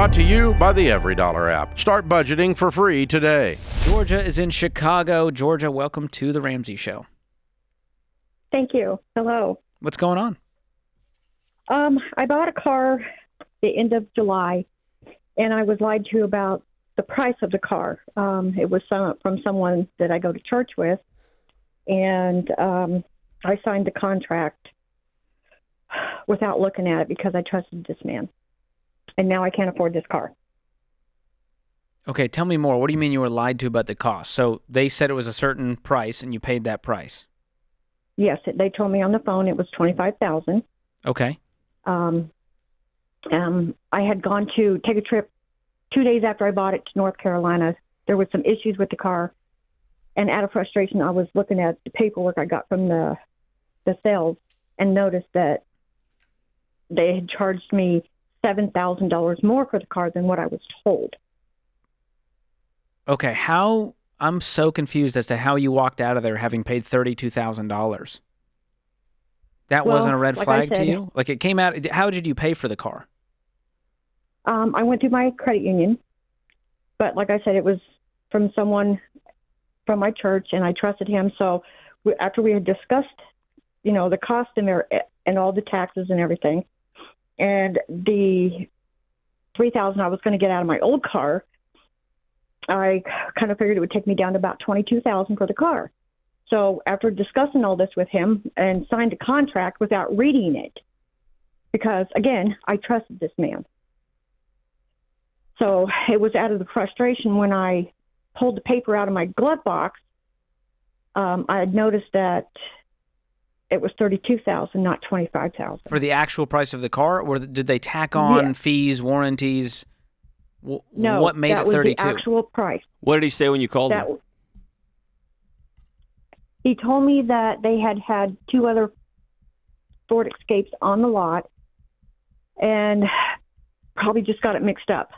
Brought to you by the EveryDollar app. Start budgeting for free today. Georgia is in Chicago. Georgia, welcome to the Ramsey Show. Thank you. Hello. What's going on? I bought a car the end of July, and I was lied to about the price of the car. It was from someone that I go to church with, and I signed the contract without looking at it because I trusted this man, and now I can't afford this car. Okay, tell me more. What do you mean you were lied to about the cost? So they said it was a certain price, and you paid that price? Yes, they told me on the phone it was $25,000. Okay. I had gone to take a trip 2 days after I bought it to North Carolina. There was some issues with the car, and out of frustration, I was looking at the paperwork I got from the sales and noticed that they had charged me $7,000 more for the car than what I was told. Okay, I'm so confused as to how you walked out of there having paid $32,000. That wasn't a red flag to you? Like it came out, how did you pay for the car? I went through my credit union, but like I said, it was from someone from my church, and I trusted him. So after we had discussed, the cost and all the taxes and everything, and the $3,000 I was going to get out of my old car, I kind of figured it would take me down to about $22,000 for the car. So after discussing all this with him and signed a contract without reading it, because again, I trusted this man. So it was out of the frustration when I pulled the paper out of my glove box, I had noticed that it was $32,000, not $25,000. For the actual price of the car, or did they tack on fees, warranties? No, what made that it was 32? the actual price. What did he say when you called him? He told me that they had two other Ford Escapes on the lot and probably just got it mixed up.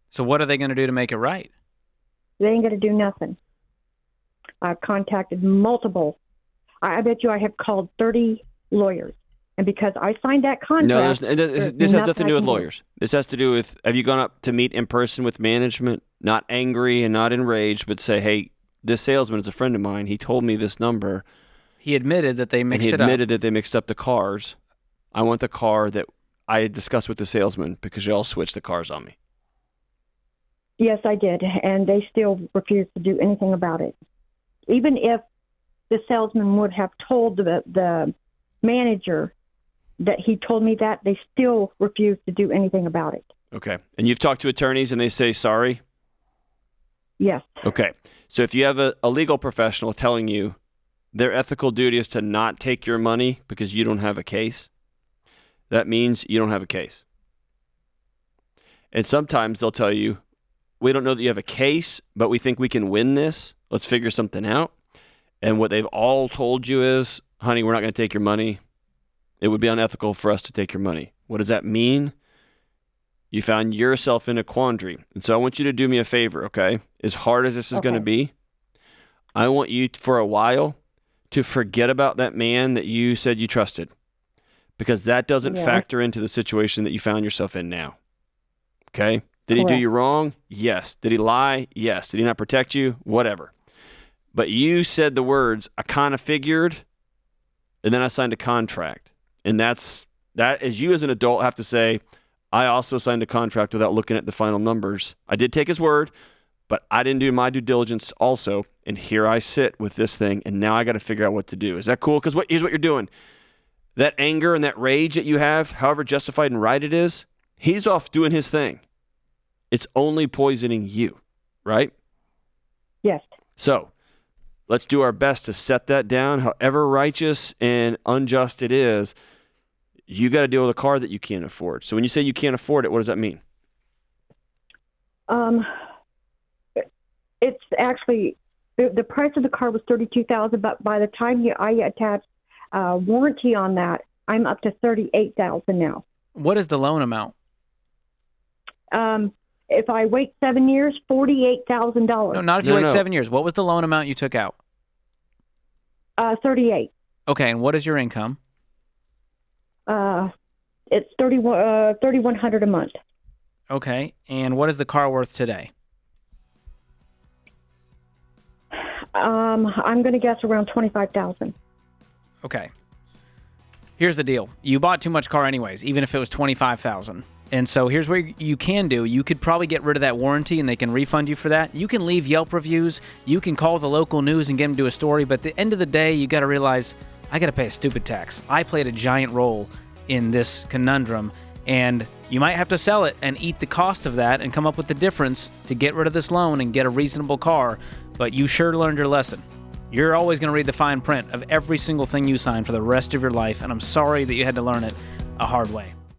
So what are they going to do to make it right? They ain't going to do nothing. I've contacted multiple. I bet you I have called 30 lawyers. And because I signed that contract... No, this has nothing to do with lawyers. This has to do with, have you gone up to meet in person with management, not angry and not enraged, but say, hey, this salesman is a friend of mine. He told me this number. He admitted that they mixed it up. He admitted that they mixed up the cars. I want the car that I had discussed with the salesman because y'all switched the cars on me. Yes, I did, and they still refuse to do anything about it. Even if the salesman would have told the manager that he told me that, they still refuse to do anything about it. Okay. And you've talked to attorneys and they say sorry? Yes. Okay. So if you have a legal professional telling you their ethical duty is to not take your money because you don't have a case, that means you don't have a case. And sometimes they'll tell you, we don't know that you have a case, but we think we can win this. Let's figure something out. And what they've all told you is, honey, we're not going to take your money. It would be unethical for us to take your money. What does that mean? You found yourself in a quandary. And so I want you to do me a favor, okay? As hard as this is going to be, I want you for a while to forget about that man that you said you trusted, because that doesn't factor into the situation that you found yourself in now. Okay? Did he do you wrong? Yes. Did he lie? Yes. Did he not protect you? Whatever. But you said the words, I kind of figured, and then I signed a contract. And that is you as an adult have to say, I also signed a contract without looking at the final numbers. I did take his word, but I didn't do my due diligence also. And here I sit with this thing, and now I got to figure out what to do. Is that cool? Because here's what you're doing. That anger and that rage that you have, however justified and right it is, he's off doing his thing. It's only poisoning you, right? Yes. So let's do our best to set that down. However righteous and unjust it is, you got to deal with a car that you can't afford. So when you say you can't afford it, what does that mean? It's actually the price of the car was $32,000, but by the time I attached warranty on that, I'm up to $38,000 now. What is the loan amount? If I wait 7 years, $48,000. No, not if you wait 7 years. What was the loan amount you took out? $38,000. Okay, and what is your income? It's $3,100 a month. Okay. And what is the car worth today? I'm going to guess around $25,000. Okay. Here's the deal. You bought too much car anyways, even if it was $25,000. And so here's what you can do. You could probably get rid of that warranty and they can refund you for that. You can leave Yelp reviews. You can call the local news and get them to do a story. But at the end of the day, you got to realize, I got to pay a stupid tax. I played a giant role in this conundrum. And you might have to sell it and eat the cost of that and come up with the difference to get rid of this loan and get a reasonable car. But you sure learned your lesson. You're always going to read the fine print of every single thing you sign for the rest of your life. And I'm sorry that you had to learn it a hard way.